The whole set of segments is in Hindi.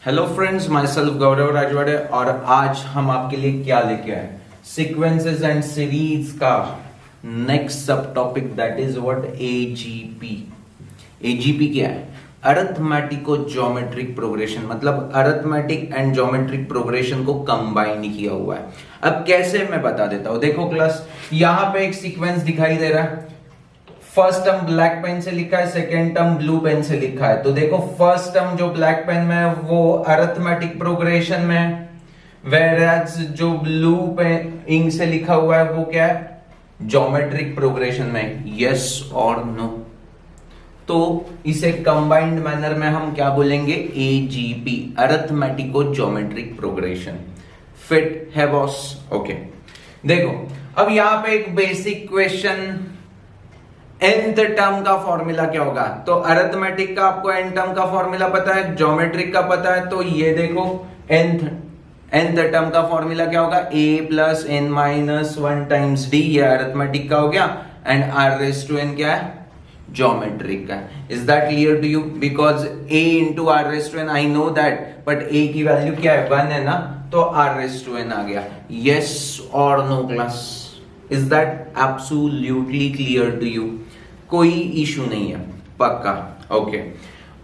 हेलो फ्रेंड्स, माई सेल्फ गौरव राजवाड़े और आज हम आपके लिए क्या लेके आए सीक्वेंसेस एंड सीरीज का नेक्स्ट सब topic that is what AGP. AGP क्या है? अरिथमेटिको ज्योमेट्रिक प्रोग्रेशन, मतलब अरिथमेटिक एंड ज्योमेट्रिक प्रोग्रेशन को कंबाइन किया हुआ है। अब कैसे मैं बता देता हूं। देखो क्लास, यहां पे एक सीक्वेंस दिखाई दे रहा है। फर्स्ट टर्म ब्लैक पेन से लिखा है, सेकेंड टर्म ब्लू पेन से लिखा है। तो देखो फर्स्ट टर्म जो ब्लैक पेन में है वो अरिथमेटिक प्रोग्रेशन में है, वेयरएज जो ब्लू पेन इंक से लिखा हुआ है वो क्या है? ज्योमेट्रिक प्रोग्रेशन में। यस और नो? तो इसे कंबाइंड मैनर में हम क्या बोलेंगे? AGP, arithmetico geometric progression. Fit है बॉस? ओके, देखो अब यहां पे एक बेसिक क्वेश्चन, nth टर्म का फॉर्मूला क्या होगा? तो अरिथमेटिक का आपको n टर्म का फॉर्मूला पता है, ज्योमेट्रिक का पता है। तो ये देखो nth टर्म का फॉर्मूला क्या होगा? a plus n minus 1 times d। ये अरिथमेटिक का हो गया। And r raise to n क्या है? ज्योमेट्रिक का। Is that clear to you? Because a into r raise to n I know that, but a की वैल्यू क्या है? 1 है ना, तो r रेज टू n आ गया। यस और no class? Is that absolutely clear to you? कोई इशू नहीं है, पक्का? ओके,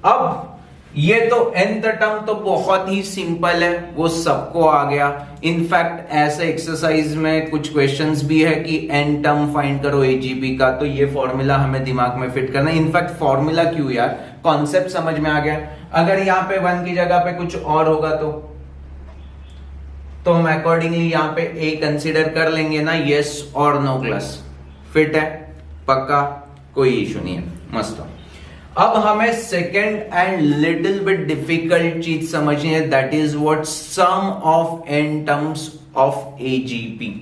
अब ये तो nth टर्म तो बहुत ही सिंपल है, वो सबको आ गया। इनफैक्ट ऐसे एक्सरसाइज में कुछ क्वेश्चंस भी है कि n टर्म फाइंड करो एजीपी का, तो ये फॉर्मूला हमें दिमाग में फिट करना है। इनफैक्ट फॉर्मूला क्यों यार, कॉन्सेप्ट समझ में आ गया। अगर यहां पे 1 की जगह पे कुछ और होगा तो हम अकॉर्डिंगली यहां पे a कंसीडर कर लेंगे ना। यस और नो क्लास? फिट है, पक्का, कोई इशू नहीं है, मस्त। अब हमें second and little bit difficult चीज समझनी है, that is what sum of n terms of AGP.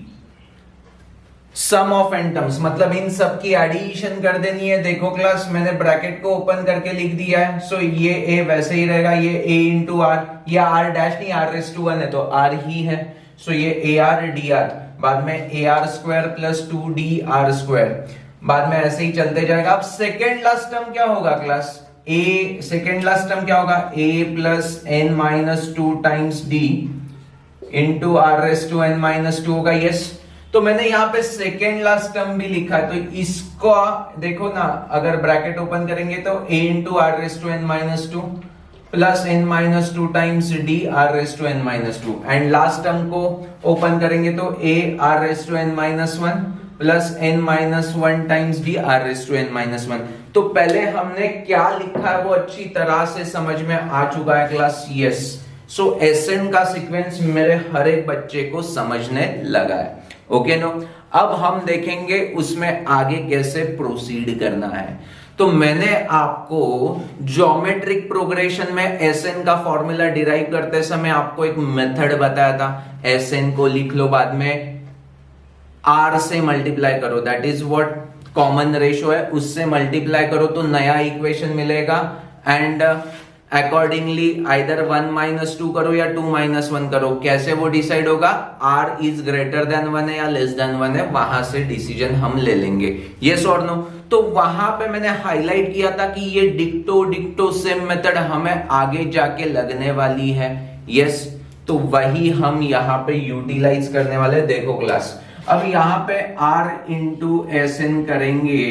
Sum of n terms मतलब इन सब की एडिशन कर देनी है। देखो क्लास, मैंने ब्रैकेट को ओपन करके लिख दिया है। सो ये a वैसे ही रहेगा, ये a इंटू आर, ये r डैश नहीं, r रेज टू 1 है तो r ही है। सो ये ar dr, बाद में ar square plus 2dr square, बाद में ऐसे ही चलते जाएगा। अब सेकेंड लास्ट टर्म क्या होगा class? a, second last term क्या होगा? a plus n minus 2 times d into r raise to n minus 2 होगा। यस, तो मैंने यहां पे सेकेंड लास्ट टर्म भी लिखा है, तो इसको देखो ना, अगर ब्रैकेट ओपन करेंगे तो a into r raise to n minus 2 plus n minus 2 times d r raise to n minus 2, and last term को ओपन करेंगे तो a r raise to n minus 1 plus n minus 1 times d r raise to n minus 1। तो पहले हमने क्या लिखा है वो अच्छी तरह से समझ में आ चुका है क्लास। यस, सो Sn का सीक्वेंस मेरे हर एक बच्चे को समझने लगा है। Okay no? अब हम देखेंगे उसमें आगे कैसे प्रोसीड करना है। तो मैंने आपको ज्योमेट्रिक प्रोग्रेशन में Sn का फॉर्मूला डिराइव करते समय आपको एक मेथड बताया था। Sn को लिख लो, बाद में r से मल्टीप्लाई करो, that is what common ratio है, उससे मल्टीप्लाई करो तो नया इक्वेशन मिलेगा। एंड अकॉर्डिंगली आइदर 1 माइनस 2 करो या 2 माइनस 1 करो। कैसे वो डिसाइड होगा? r इज ग्रेटर देन 1 है या लेस देन 1 है, वहां से डिसीजन हम ले लेंगे। यस और नो? तो वहां पे मैंने हाईलाइट किया था कि ये डिक्टो सेम मेथड हमें आगे जाके लगने वाली है। यस, तो वही हम यहां पे यूटिलाइज करने वाले। देखो क्लास, अब यहां पे r इंटू Sn करेंगे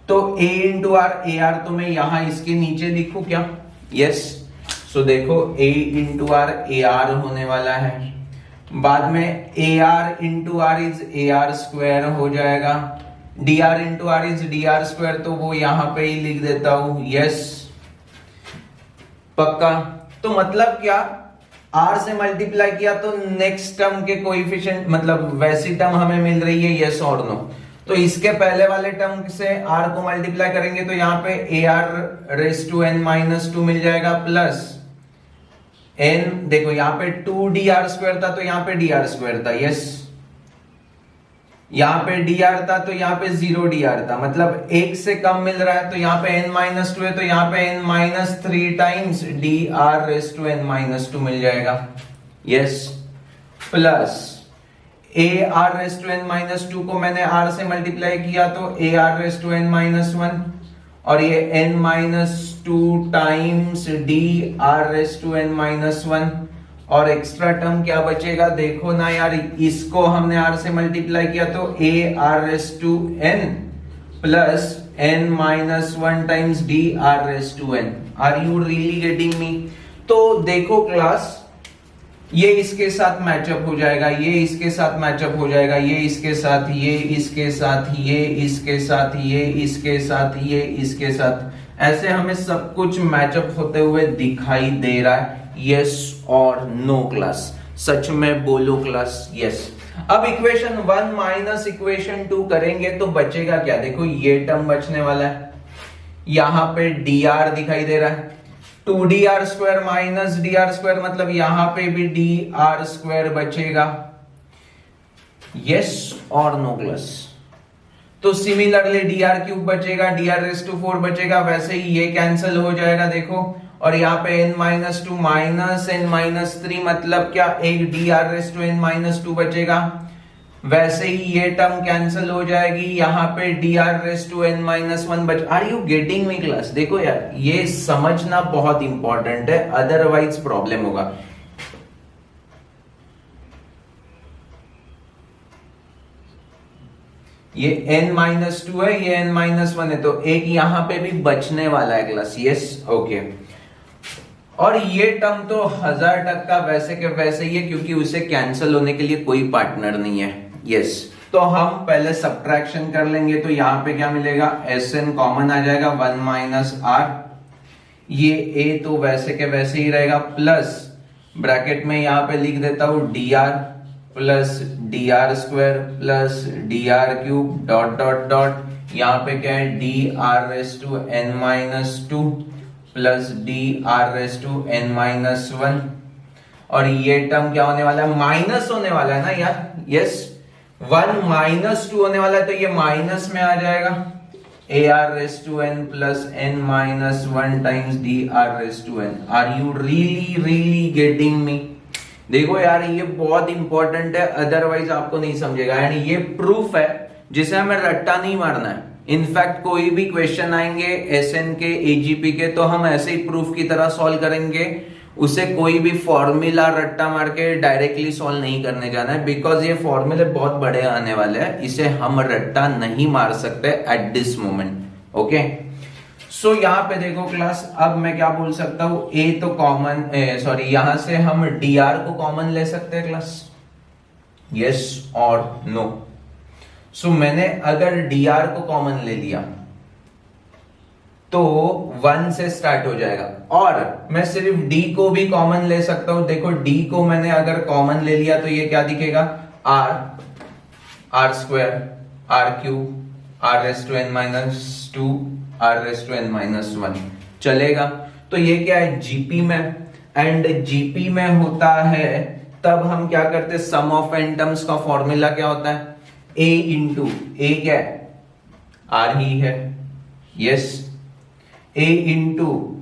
तो a into r, a r तो मैं यहां इसके नीचे लिखूं क्या? यस, सो देखो a into r a r होने वाला है, बाद में a r into r is a r square हो जाएगा, d r into r is d r square, तो वो यहां पे ही लिख देता हूं। यस, पक्का? तो मतलब क्या, r से मल्टीप्लाई किया तो नेक्स्ट टर्म के कोएफिशिएंट, मतलब वैसी टर्म हमें मिल रही है। यस और नो? तो इसके पहले वाले टर्म से r को मल्टीप्लाई करेंगे तो यहां पे ar raise to n minus 2 मिल जाएगा, प्लस n, देखो यहां पे 2dr स्क्वायर था तो यहां पे dr स्क्वायर था। यस, यहां पे dr था तो यहां पे 0dr था, मतलब एक से कम मिल रहा है। तो यहां पे n माइनस 2 है तो यहां पे n minus 3 times dr raise to n minus 2 मिल जाएगा। Yes, plus a r raise to n minus 2 को मैंने r से मल्टीप्लाई किया तो a r raise to n minus 1 और ये n-2 टाइम्स dr⁻n-1 और एक्स्ट्रा टर्म क्या बचेगा देखो ना यार, इसको हमने r से मल्टीप्लाई किया तो ar⁻n plus n-1 times dr⁻n। Are you really getting me? तो देखो क्लास, ये इसके साथ मैचअप हो जाएगा, ये इसके साथ मैचअप हो जाएगा, ये इसके साथ, ये इसके साथ, ये इसके साथ, ये इसके साथ, ये इसके साथ, ऐसे हमें सब कुछ मैचअप होते हुए दिखाई दे रहा है। यस और नो क्लास? सच में बोलो क्लास यस। अब इक्वेशन 1 माइनस इक्वेशन 2 करेंगे तो बचेगा क्या? देखो ये टर्म बचने वाला है, यहां पे dr दिखाई दे रहा है, 2dr² माइनस dr² मतलब यहां पे भी dr² बचेगा। यस और नो क्लास? तो सिमिलरली dr³ बचेगा, dr⁴ बचेगा, वैसे ही ये कैंसिल हो जाएगा देखो, और यहाँ पे n-2 माइनस n-3 मतलब क्या, एक dr⁻n-2 बचेगा, वैसे ही ये टर्म कैंसिल हो जाएगी, यहाँ पे dr⁻n-1 बच। Are you getting me class? देखो यार, ये समझना बहुत इंपॉर्टेंट है, अदरवाइज प्रॉब्लम होगा। ये n-2 है, ये n-1 है, तो एक यहां पे भी बचने वाला है क्लास। Yes okay. और ये टर्म तो 1000% वैसे के वैसे ही है, क्योंकि उसे कैंसिल होने के लिए कोई पार्टनर नहीं है। यस तो हम पहले सब्ट्रैक्शन कर लेंगे, तो यहां पे क्या मिलेगा, Sn कॉमन आ जाएगा, 1 माइनस r, ये a तो वैसे के वैसे ही रहेगा, प्लस ब्रैकेट में यहां पे लिख देता हूं dr plus dr² plus dr³ dot dot dot, यहां पे क्या है dr⁻n-2 प्लस dr⁻n-1, और ये टर्म क्या होने वाला है, माइनस होने वाला है ना यार। यस 1-2 होने वाला है, तो ये माइनस में आ जाएगा, ar⁻n plus n-1 times dr⁻n। Are you really getting me? देखो यार, ये बहुत इंपॉर्टेंट है, अदरवाइज आपको नहीं समझेगा। एंड ये प्रूफ है जिसे हमें रट्टा नहीं मारना है। इनफैक्ट कोई भी क्वेश्चन आएंगे एसएन के, एजीपी के, तो हम ऐसे ही प्रूफ की तरह सॉल्व करेंगे, उसे कोई भी फॉर्मूला रट्टा मार के डायरेक्टली सॉल्व नहीं करने जाना है, बिकॉज ये फॉर्मूले बहुत बड़े आने वाले हैं, इसे हम रट्टा नहीं मार सकते at this moment. Okay so यहाँ पे देखो क्लास, अब मैं क्या बोल सकता हूं, ए तो कॉमन, सॉरी यहां से हम dr को कॉमन ले सकते हैं क्लास। यस और नो? सो मैंने अगर dr को कॉमन ले लिया तो 1 से स्टार्ट हो जाएगा, और मैं सिर्फ d को भी कॉमन ले सकता हूं। देखो d को मैंने अगर कॉमन ले लिया तो ये क्या दिखेगा, r² r³ r⁻n-2 r⁻n-1 चलेगा। तो ये क्या है, जीपी में, एंड जीपी में होता है तब हम क्या करते हैं, सम ऑफ एन टर्म्स का फॉर्मूला क्या होता है, a इंटू ए क्या है, r ही है। Yes a into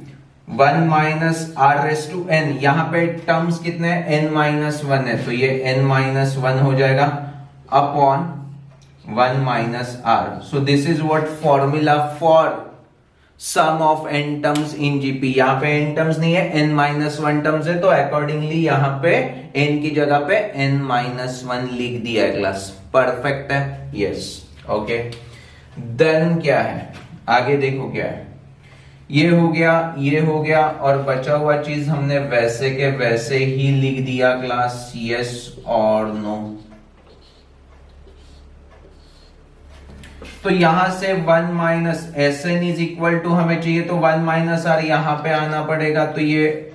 1 minus r⁻n, यहां पे टर्म्स कितने हैं, n-1 है, तो ये n-1 हो जाएगा upon 1 minus r। So this is what formula for sum of n terms in GP. यहां पे एन टर्म्स नहीं है, n-1 टर्म्स है, तो अकॉर्डिंगली यहां पे n की जगह पे n-1 लिख दिया है क्लास। परफेक्ट है। Yes okay. देन क्या है आगे, देखो क्या है, ये हो गया, ये हो गया, और बचा हुआ चीज हमने वैसे के वैसे ही लिख दिया क्लास। यस और नो? तो यहां से 1 minus Sn is equal to हमें चाहिए, तो 1 माइनस r यहां पे आना पड़ेगा, तो ये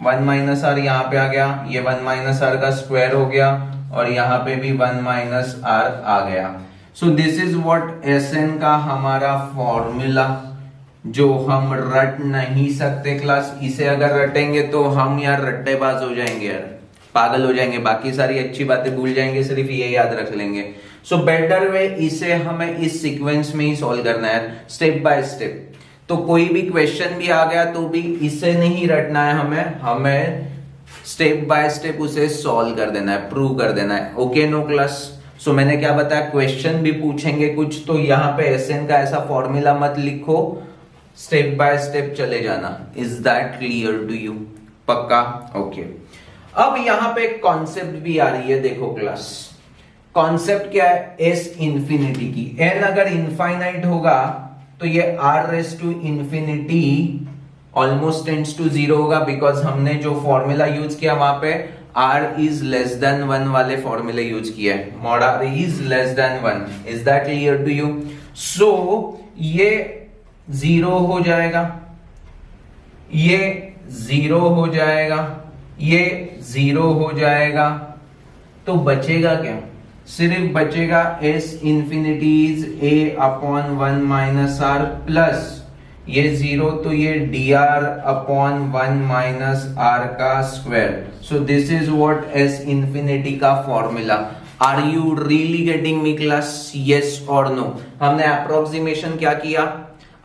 1 माइनस r यहां पे आ गया, ये 1 माइनस r का स्क्वायर हो गया, और यहां पे भी 1 माइनस r आ गया। सो दिस इज व्हाट Sn का हमारा फॉर्मूला, जो हम रट नहीं सकते क्लास। इसे अगर रटेंगे तो हम यार रट्टेबाज हो जाएंगे यार, पागल हो जाएंगे, बाकी सारी अच्छी बातें भूल जाएंगे, सिर्फ ये याद रख लेंगे। सो बेटर वे, इसे हमें इस सीक्वेंस में ही सॉल्व करना है, स्टेप बाय स्टेप। तो कोई भी क्वेश्चन भी आ गया तो भी इसे नहीं रटना है, हमें स्टेप बाय स्टेप उसे सॉल्व कर देना है, प्रूव कर देना है। Okay no class? सो मैंने क्या बताया, क्वेश्चन भी पूछेंगे कुछ तो यहाँ पे Sn का ऐसा फॉर्मूला मत लिखो, स्टेप बाय स्टेप चले जाना। Is that clear to you? पक्का? ओके। अब यहाँ पे एक कॉन्सेप्ट भी आ रही है, देखो क्लास, कॉन्सेप्ट क्या है, एस इंफिनिटी की। एन अगर इनफाइनाइट होगा तो ये r raise to infinity almost tends to zero होगा, बिकॉज हमने जो फॉर्मूला यूज किया वहां पे r इज लेस देन 1 वाले फॉर्मूले यूज किया है, mod r is less than 1। Is that clear to you? So ये जीरो हो जाएगा, ये जीरो हो जाएगा, ये जीरो हो जाएगा, तो बचेगा क्या? सिर्फ बचेगा S infinities a upon 1 minus R plus ये जीरो, तो ये dr अपॉन 1 माइनस आर का square. So this is what S infinity का formula. Are you really getting me class? Yes और नो? हमने अप्रोक्सीमेशन क्या किया,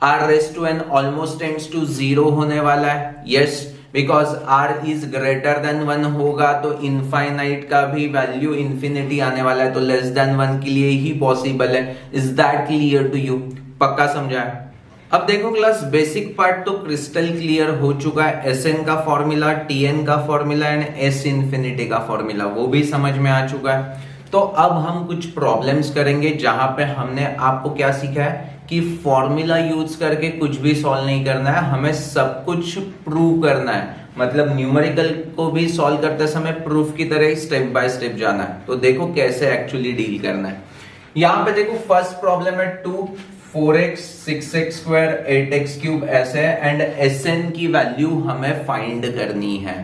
r raise to n almost tends to zero होने वाला है। Yes, because r is greater than 1 होगा तो इनफाइनाइट का भी वैल्यू इंफिनिटी आने वाला है, तो लेस देन 1 के लिए ही पॉसिबल है। Is that clear to you? पक्का समझा है? अब देखो क्लास, बेसिक पार्ट तो क्रिस्टल क्लियर हो चुका है। Sn का फॉर्मूला, Tn का फॉर्मूला एंड S इंफिनिटी का फॉर्मूला वो भी समझ में आ चुका है। तो अब हम कुछ प्रॉब्लम्स करेंगे जहां पे हमने आपको क्या सीखा है कि फॉर्मूला यूज करके कुछ भी सॉल्व नहीं करना है, हमें सब कुछ प्रूव करना है। मतलब न्यूमेरिकल को भी सॉल्व करते समय प्रूफ की तरह स्टेप बाय स्टेप जाना है। तो देखो कैसे एक्चुअली डील करना है। यहाँ पे देखो फर्स्ट प्रॉब्लम है 2 4x 6x square 8x cube ऐसे है एंड Sn की वैल्यू हमें फाइंड करनी है।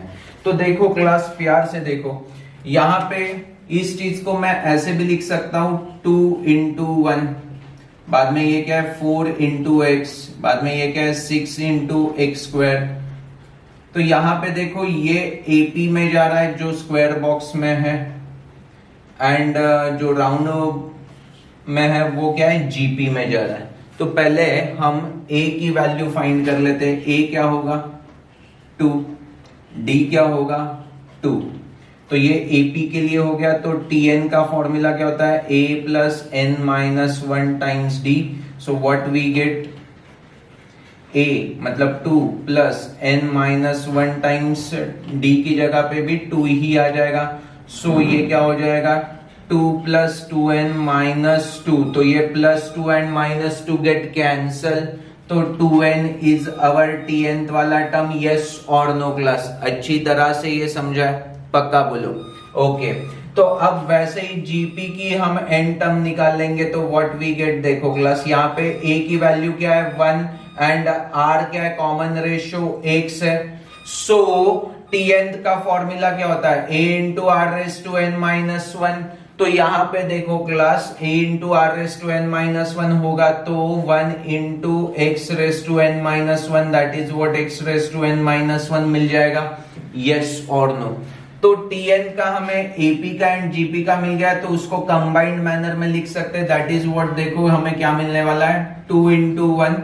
तो देखो क्लास, प्यार से देखो, यहाँ पे इस चीज को मैं ऐसे भी लिख सकता हूं 2 इंटू 1, बाद में ये क्या है 4 इंटू एक्स, बाद में ये क्या है 6 इंटू एक्स स्क्वायर। तो यहाँ पे देखो ये AP में जा रहा है जो स्क्वायर बॉक्स में है, एंड जो राउंड में है वो क्या है GP में जा रहा है। तो पहले हम A की वैल्यू फाइंड कर लेते हैं। A क्या होगा 2, D क्या होगा 2, तो ये AP के लिए हो गया। तो Tn का फॉर्मूला क्या होता है, A plus n minus 1 times D। So what we get, A मतलब 2 plus n minus 1 times D की जगह पे भी 2 ही आ जाएगा। सो ये क्या हो जाएगा 2 प्लस 2n माइनस 2, तो ये plus 2 and minus 2 get cancel, तो 2n इज अवर Tnth वाला टर्म। यस और नो क्लास? अच्छी तरह से ये समझा है? पक्का बोलो। ओके, तो अब वैसे ही GP की हम n टर्म निकाल लेंगे, तो व्हाट वी गेट, देखो क्लास यहाँ पे A की वैल्यू क्या है 1 एंड R क्या है, कॉमन रेशियो x है। सो Tnth का फॉर्मूला क्या होता है, A into r raise to n minus 1। तो यहाँ पे देखो class A into r raise to n minus 1 होगा, तो 1 into x raise to n minus 1, that is what x raise to n minus 1 मिल जाएगा। यस और नो? तो Tn का हमें AP का एंड GP का मिल गया, तो उसको कंबाइंड मैनर में लिख सकते हैं, दैट इज व्हाट, देखो हमें क्या मिलने वाला है 2 इंटू 1,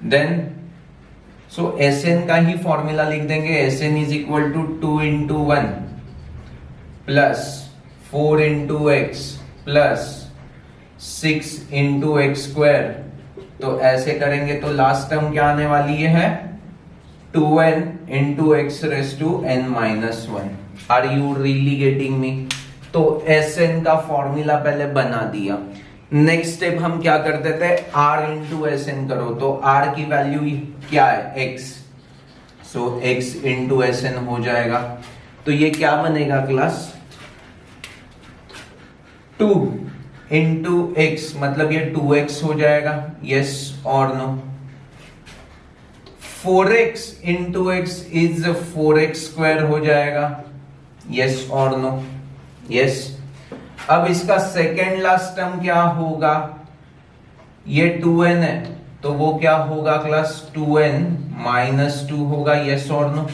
देन सो Sn का ही फॉर्मूला लिख देंगे, Sn is equal to 2 into 1 plus 4 into x plus 6 into x square. तो ऐसे करेंगे तो लास्ट टर्म क्या आने वाली है 2n into x raise to n minus 1। Are you really getting me? तो Sn का फॉर्मूला पहले बना दिया। नेक्स्ट स्टेप हम क्या कर देते हैं, r इंटू Sn करो, तो r की वैल्यू क्या है x, सो x इंटू Sn हो जाएगा। तो ये क्या बनेगा क्लास 2 इंटू एक्स, मतलब ये 2x हो जाएगा। यस और no? 4x into x is 4x square हो जाएगा। यस और नो? यस। अब इसका सेकेंड लास्ट टर्म क्या होगा, ये 2n है तो वो क्या होगा क्लास 2n माइनस 2 होगा। यस और no?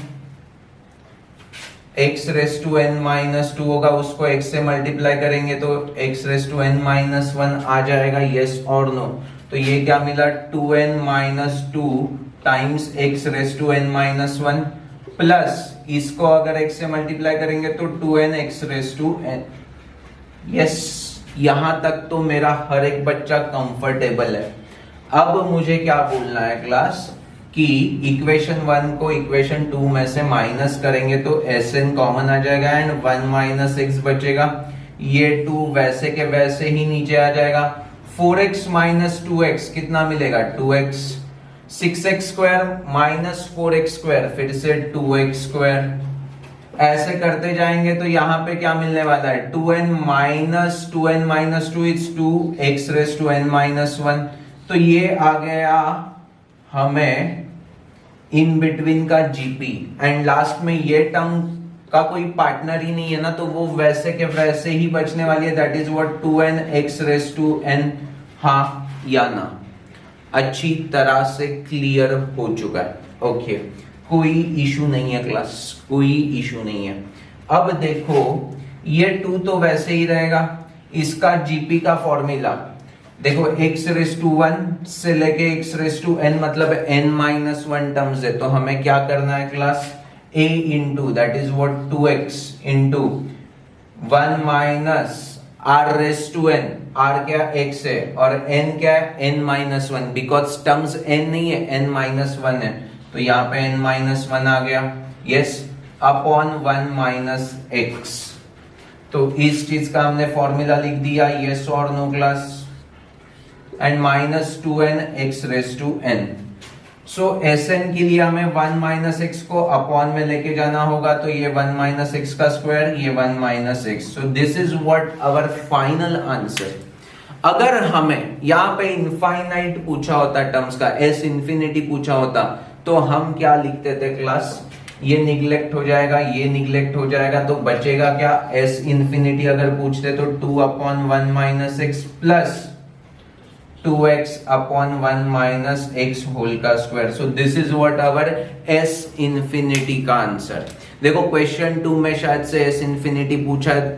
x raise to n minus 2 होगा, उसको x से मल्टीप्लाई करेंगे तो x raise to n minus 1 आ जाएगा। यस और नो? तो ये क्या मिला 2n minus 2 times x raise to n minus 1 plus इसको अगर x से मल्टीप्लाई करेंगे तो 2n x raise to n। Yes यहां तक तो मेरा हर एक बच्चा कंफर्टेबल है। अब मुझे क्या बोलना है क्लास कि इक्वेशन 1 को इक्वेशन 2 में से माइनस करेंगे तो Sn कॉमन आ जाएगा एंड 1 माइनस x बचेगा। ये 2 वैसे के वैसे ही नीचे आ जाएगा। 4x माइनस 2x कितना मिलेगा 2x। 6x square minus 4x square फिर से 2x स्क्वायर। ऐसे करते जाएंगे तो यहां पे क्या मिलने वाला है 2n minus 2 is 2x raise to n minus 1। तो ये आ गया हमें इन बिटवीन का जीपी एंड लास्ट में ये टर्म का कोई पार्टनर ही नहीं है ना, तो वो वैसे के वैसे ही बचने वाली है। That is what 2n x raise to n। हाँ या ना, अच्छी तरह से क्लियर हो चुका है। ओके कोई इशू नहीं है क्लास, कोई इशू नहीं है। अब देखो ये 2 तो वैसे ही रहेगा, इसका जीपी का फॉर्मूला देखो x रेस टू 1 से लेके x रेस टू n मतलब n माइनस 1 टर्म्स है। तो हमें क्या करना है class a into that is what 2x into 1 minus r raise to n। r क्या x है और n क्या है n minus 1। Because terms n नहीं है n माइनस 1 है, तो यहाँ पे n माइनस 1 आ गया। Yes upon 1 minus x। तो इस चीज का हमने फॉर्मूला लिख दिया यस और no class and minus 2n x raise to n। So Sn के लिए हमें 1 माइनस x को अपॉन में लेके जाना होगा, तो ये 1 माइनस x का स्क्वायर, ये 1 minus x। So this is what our final answer. अगर हमें यहाँ पे इनफाइनाइट पूछा होता टर्म्स का, s इंफिनिटी पूछा होता, तो हम क्या लिखते थे क्लास, ये निगलेक्ट हो जाएगा, ये निगलेक्ट हो जाएगा, तो बचेगा क्या s इंफिनिटी। अगर पूछते तो 2 upon 1 minus x plus 2x upon 1 minus x whole का square. So this is what our s infinity का आंसर। देखो क्वेश्चन 2 में शायद से s इंफिनिटी पूछा है,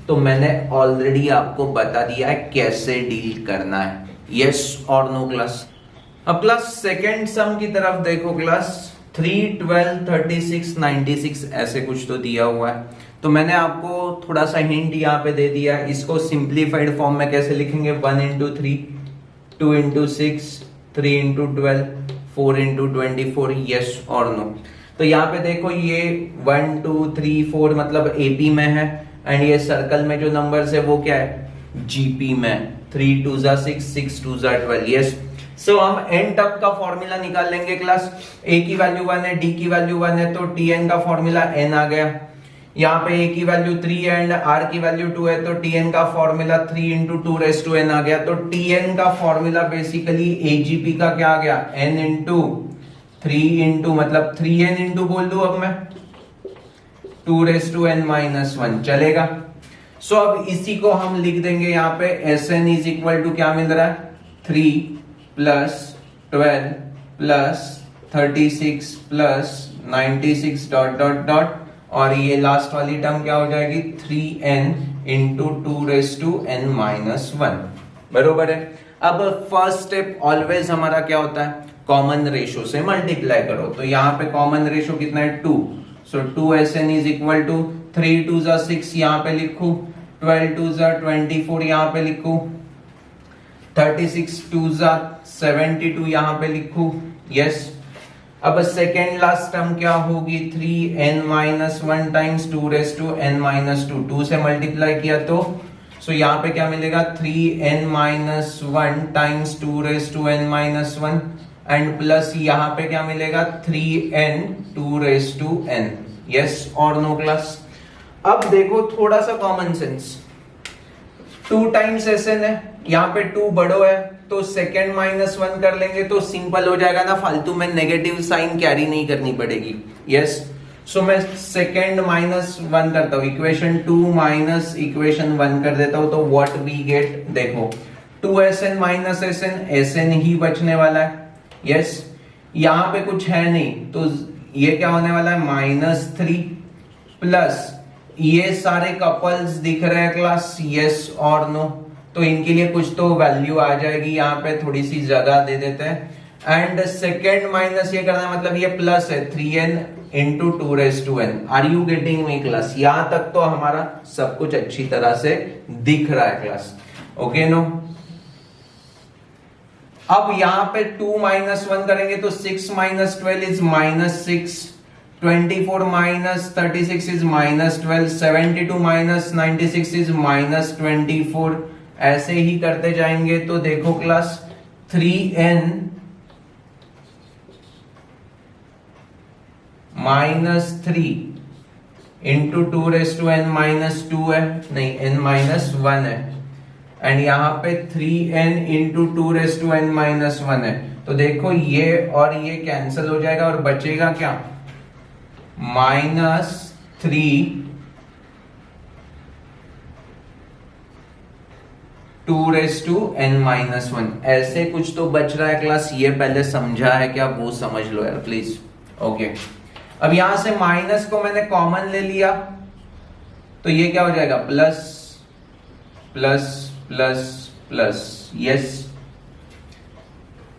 तो मैंने ऑलरेडी आपको बता दिया है कैसे डील करना है। यस और नो क्लास। अब क्लास सेकेंड सम की तरफ देखो क्लास 3, 12, 36, 96 ऐसे कुछ तो दिया हुआ है। तो मैंने आपको थोड़ा सा हिंट यहाँ पे दे दिया है। इसको सिंप्लीफाइड फॉर्म में कैसे लिखेंगे 1 into 3, 2 into 6, 3 into 12, 4 into 24। Yes और नो। तो यहाँ पे देखो ये 1, 2, 3, 4 मतलब एपी में है एंड ये सर्कल में जो नंबर्स है वो क्या है जीपी में। 3 2 जा 6, 6 2 जा 12। यस सो हम n तक का फॉर्मूला निकाल लेंगे क्लास। a की वैल्यू 1 है, d की वैल्यू 1 है, तो tn का फॉर्मूला n आ गया। यहाँ पे a की वैल्यू 3 है एंड r की वैल्यू 2 है, तो tn का formula 3 into 2 raise to n आ गया। तो tn का फॉर्मूला बेसिकली agp का क्या आ गया n इंटू 3 इंटू मतलब 3n इंटू बोल दू अब मैं 2 रेस टू n माइनस 1 चलेगा। सो अब इसी को हम लिख देंगे यहाँ पे Sn इज इक्वल टू क्या मिल रहा है 3 plus 12 plus 36 plus 96 dot dot dot और ये लास्ट वाली टर्म क्या हो जाएगी 3n into 2 raise to n minus 1 बरोबर है। अब फर्स्ट स्टेप ऑलवेज हमारा क्या होता है कॉमन रेशो से मल्टीप्लाई करो। तो यहाँ पे कॉमन रेशो कितना है 2। सो 2Sn इज इक्वल टू 3 2 जा 6 यहाँ पे लिखू, 12 2 जा 24 यहाँ पे लिखू, 36 2 जा 72 यहाँ पे लिखू। यस अब सेकेंड लास्ट टर्म क्या होगी 3n minus 1 times 2 raise to n minus 2। 2 से मल्टीप्लाई किया तो सो यहाँ पे क्या मिलेगा 3n minus 1 times 2 raise to n minus 1 and plus यहाँ पे क्या मिलेगा 3n 2 raise to n। Yes और नो क्लास। अब देखो थोड़ा सा कॉमन सेंस, 2 टाइम्स Sn है, यहाँ पे 2 बड़ो है तो सेकेंड माइनस 1 कर लेंगे तो सिंपल हो जाएगा ना, फालतू में नेगेटिव साइन कैरी नहीं करनी पड़ेगी। यस सो मैं सेकेंड माइनस 1 करता हूँ, इक्वेशन 2 माइनस इक्वेशन 1 कर देता हूँ, तो व्हाट वी गेट देखो 2Sn माइनस Sn ही बचने वाला है। यस यहाँ पे कुछ है नहीं तो ये क्या होने वाला है -3 प्लस ये सारे कपल्स दिख रहे हैं क्लास यस और नो, तो इनके लिए कुछ तो वैल्यू आ जाएगी, यहाँ पे थोड़ी सी जगह दे देते हैं एंड सेकेंड माइनस ये करना मतलब ये प्लस है 3n into 2 raise to n। Are you getting me class? यहां तक तो हमारा सब कुछ अच्छी तरह से दिख रहा है क्लास। Okay no. अब यहां पे 2 माइनस 1 करेंगे तो 6 minus 12 is -6, 24 minus 36 is -12, 72 minus 96 is -24। ऐसे ही करते जाएंगे तो देखो क्लास 3n -3 इंटू 2n-2 है, नहीं n-1 है, एंड यहां पे 3n इंटू 2n-1 है। तो देखो ये और ये कैंसिल हो जाएगा और बचेगा क्या, -3 2n-1। ऐसे कुछ तो बच रहा है क्लास, ये पहले समझा है क्या, वो समझ लो यार प्लीज। ओके, अब यहां से माइनस को मैंने कॉमन ले लिया तो ये क्या हो जाएगा, plus plus plus plus, yes.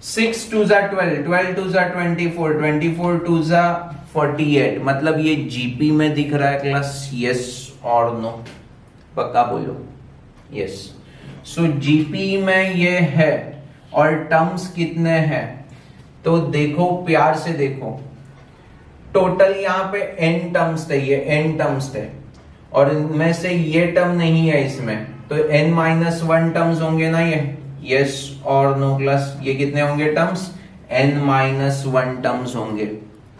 6 2 जा 12, 12 2 जा 24, 24 2 जा 48, मतलब ये जीपी में दिख रहा है क्लास, यस और नो, पक्का बोलो यस। सो जीपी में ये है और टर्म्स कितने हैं, तो देखो प्यार से देखो, टोटल यहाँ पे n टर्म्स थे, ये n टर्म्स थे और इनमें से ये टर्म नहीं है इसमें, तो n-1 टर्म्स होंगे ना ये, यस और नो क्लास। ये कितने होंगे टर्म्स, n-1 टर्म्स होंगे,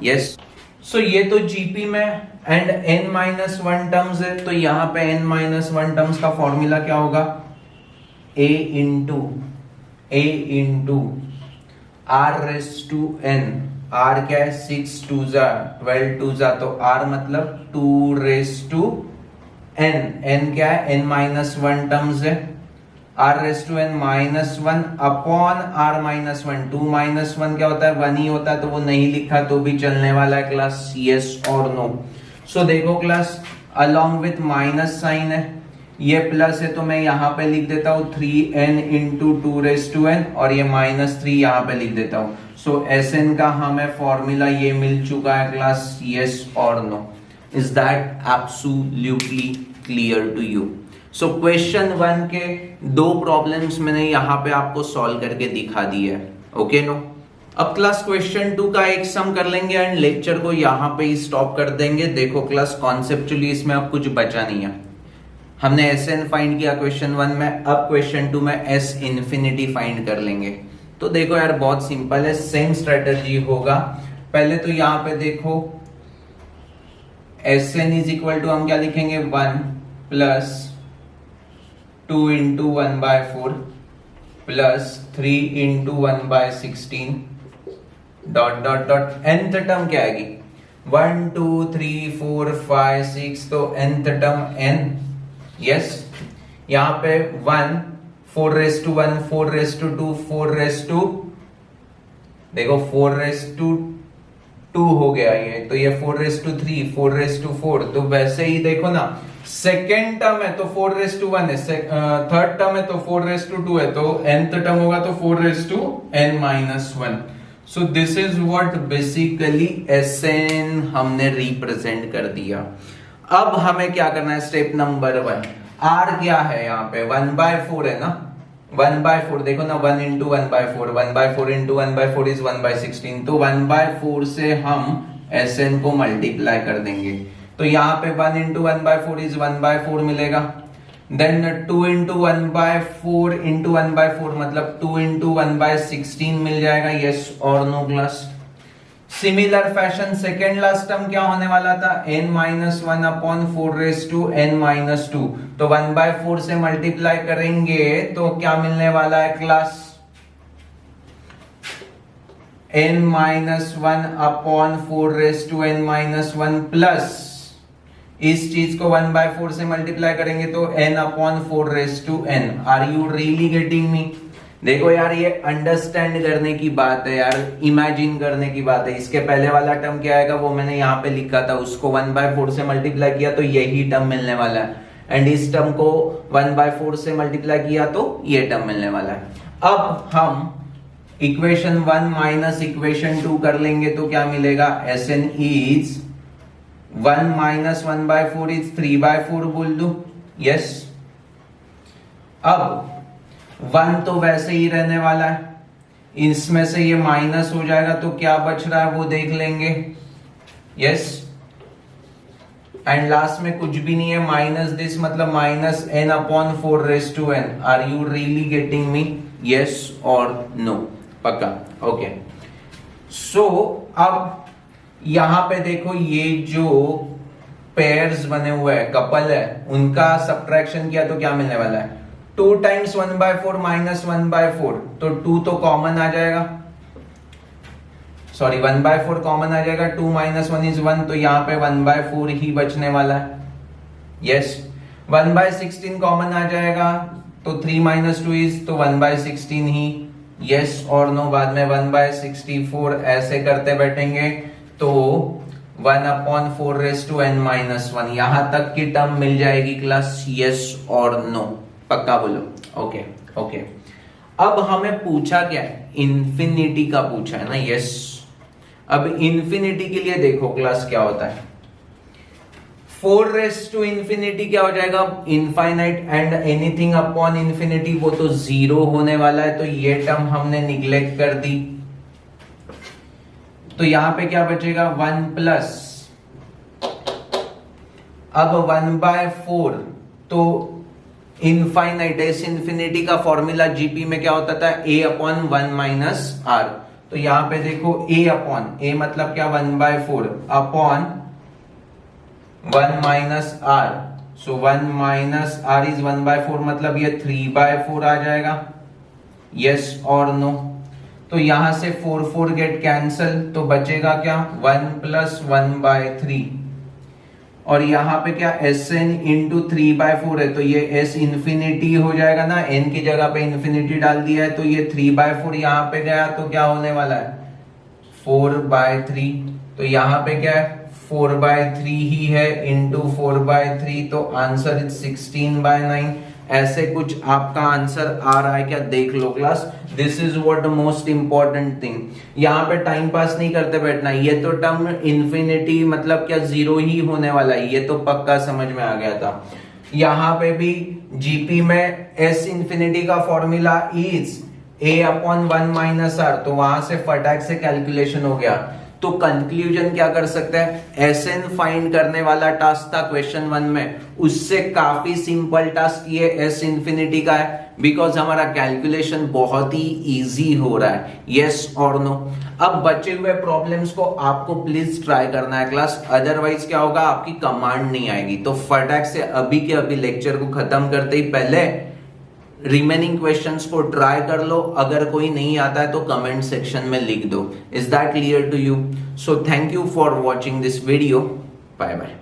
यस। सो ये तो जीपी में एंड n-1 टर्म्स है, तो यहाँ पे n-1 टर्म्स का फॉर्मूला क्या होगा, a इंटू r⁴n। r क्या है, 6 2 जा 12 2 जा, तो r मतलब 2⁴n। n क्या है, n-1 टर्म्स है, r⁻n-1 अपॉन r-1। 2 -1 क्या होता है, 1 ही होता है, तो वो नहीं लिखा तो भी चलने वाला है क्लास, यस और नो। सो देखो class, along with minus sign है, ये प्लस है तो मैं यहां पे लिख देता हूं 3n इंटू 2n, और ये -3 यहां पे लिख देता हूं। सो Sn का हमें फॉर्मूला ये मिल चुका है क्लास, यस और no. Is that absolutely clear to you? So question 1 के 2 प्रॉब्लम्स मैंने यहां पे आपको सॉल्व करके दिखा दिए है, ओके नो। अब क्लास क्वेश्चन 2 का एक सम कर लेंगे एंड लेक्चर को यहां पे ही स्टॉप कर देंगे। देखो क्लास, कॉन्सेप्चुअली इसमें अब कुछ बचा नहीं है। हमने Sn फाइंड किया क्वेश्चन 1 में, अब क्वेश्चन 2 में S इंफिनिटी फाइंड कर लेंगे। तो देखो यार बहुत सिंपल है, सेम स्ट्रेटजी होगा। पहले तो यहां पे देखो Sn इज इक्वल टू हम क्या लिखेंगे, 1 plus 2 into 1/4 plus 3 into 1/16 dot dot dot, nth term क्या आएगी, 1 2 3 4 5 6, तो nth टर्म n, यस। यहां पे 1 4⁻1 4⁻2 4⁻, देखो 4⁻2 हो गया ये, तो ये 4⁻3 4⁻4, तो वैसे ही देखो ना, सेकेंड टर्म है तो 4⁻1 है, थर्ड टर्म है तो 4⁻2 है, तो nth टर्म होगा तो 4⁻n-1। So this is what basically Sn हमने रिप्रेजेंट कर दिया। अब हमें क्या करना है, स्टेप नंबर 1, r क्या है यहाँ पे, 1/4 है ना, 1/4 देखो ना, 1 इंटू 1/4, 1/4 इंटू 1/4 इज 1/16, तो 1/4 से हम Sn को मल्टीप्लाई कर देंगे, तो यहाँ पे 1 इंटू 1/4 इज 1/4 मिलेगा। देन 2 इंटू 1/4 इंटू 1/4 मतलब 2 इंटू 1/16 मिल जाएगा, यस और no class. Similar fashion second last term क्या होने वाला था, n-1 अपॉन 4⁻n-2, तो 1/4 से मल्टीप्लाई करेंगे तो क्या मिलने वाला है class, n-1 upon 4⁻n-1 plus इस चीज को 1/4 से मल्टीप्लाई करेंगे तो n upon 4⁻n। Are you really getting me? देखो यार, ये अंडरस्टैंड करने की बात है यार, इमेजिन करने की बात है। इसके पहले वाला टर्म क्या आएगा वो मैंने यहाँ पे लिखा था, उसको 1/4 से मल्टीप्लाई किया तो यही टर्म मिलने वाला है, एंड इस टर्म को 1/4 से मल्टीप्लाई किया तो ये टर्म मिलने वाला है। अब हम इक्वेशन 1 माइनस इक्वेशन 2 कर लेंगे तो क्या मिलेगा, Sn इज 1 माइनस 1/4 इज 3/4 बोल दो, यस। अब 1 तो वैसे ही रहने वाला है, इसमें से ये माइनस हो जाएगा तो क्या बच रहा है वो देख लेंगे। यस, एंड लास्ट में कुछ भी नहीं है, माइनस दिस मतलब minus n upon 4 raise to n। Are you really getting me? Yes और नो? पक्का? ओके। सो अब यहां पे देखो, ये जो पेयर्स बने हुए हैं, कपल है, उनका सब्ट्रैक्शन किया तो क्या मिलने वाला है? 2 टाइम्स 1/4 माइनस 1/4, तो 2 तो कॉमन आ जाएगा, सॉरी 1/4 कॉमन आ जाएगा, 2 माइनस 1 इज 1, तो यहाँ पे 1/4 ही बचने वाला है। यस, 1/16 कॉमन आ जाएगा, तो 3 माइनस 2 इज, तो 1/16 ही। यस और नो? बाद में 1/64 ऐसे करते बैठेंगे तो 1/4 रेज टू n माइनस 1, यहां तक की टर्म मिल जाएगी क्लास। यस और नो? पक्का बोलो। Okay okay. अब हमें पूछा क्या है? इंफिनिटी का पूछा है ना। यस, अब इंफिनिटी के लिए देखो क्लास क्या होता है। 4 रेज टू इंफिनिटी क्या हो जाएगा? Infinite, and anything upon infinity वो तो 0 होने वाला है, तो ये टर्म हमने निग्लेक्ट कर दी। तो यहां पे क्या बचेगा? 1 प्लस, अब 1/4, तो इनफाइनाइट एस इंफिनिटी का फॉर्मूला जीपी में क्या होता था? a upon 1 minus r. तो यहां पे देखो a अपॉन, a मतलब क्या? 1/4 upon 1 minus r, so 1 minus r is 1/4, मतलब ये 3/4 आ जाएगा। यस और नो? तो यहां से 4 गेट कैंसल, तो बचेगा क्या? 1 प्लस 1/3, और यहां पे क्या? Sn इंटू 3/4 है, तो ये s इंफिनिटी हो जाएगा ना, n की जगह पे इंफिनिटी डाल दिया है, तो ये 3/4 यहां पे गया, तो क्या होने वाला है? 4/3। तो यहां पे क्या है? 4/3 ही है, इंटू 4/3, तो आंसर इज 16/9। ऐसे कुछ आपका आंसर आ रहा है क्या? देख लो class, this is what the most important thing. यहाँ पे टाइम पास नहीं करते बैठना, ये तो टर्म इन्फिनिटी मतलब क्या? 0 ही होने वाला है, ये तो पक्का समझ में आ गया था। यहाँ पे भी जीपी में एस इंफिनिटी का formula is a upon 1 minus r, तो वहां से फटाक से कैलकुलेशन हो गया। तो कंक्लूजन क्या कर सकते हैं? Sn फाइंड करने वाला टास्क था क्वेश्चन 1 में, उससे काफी सिंपल टास्क ये s इंफिनिटी का है, बिकॉज हमारा कैलकुलेशन बहुत ही इजी हो रहा है। यस और नो? अब बचे हुए प्रॉब्लम्स को आपको प्लीज ट्राई करना है क्लास, अदरवाइज क्या होगा? आपकी कमांड नहीं आएगी। तो फटाक से अभी के अभी लेक्चर को खत्म करते ही पहले रिमेनिंग क्वेश्चंस को ट्राई कर लो, अगर कोई नहीं आता है तो कमेंट सेक्शन में लिख दो। Is that clear to you? So thank you for watching this video, bye bye.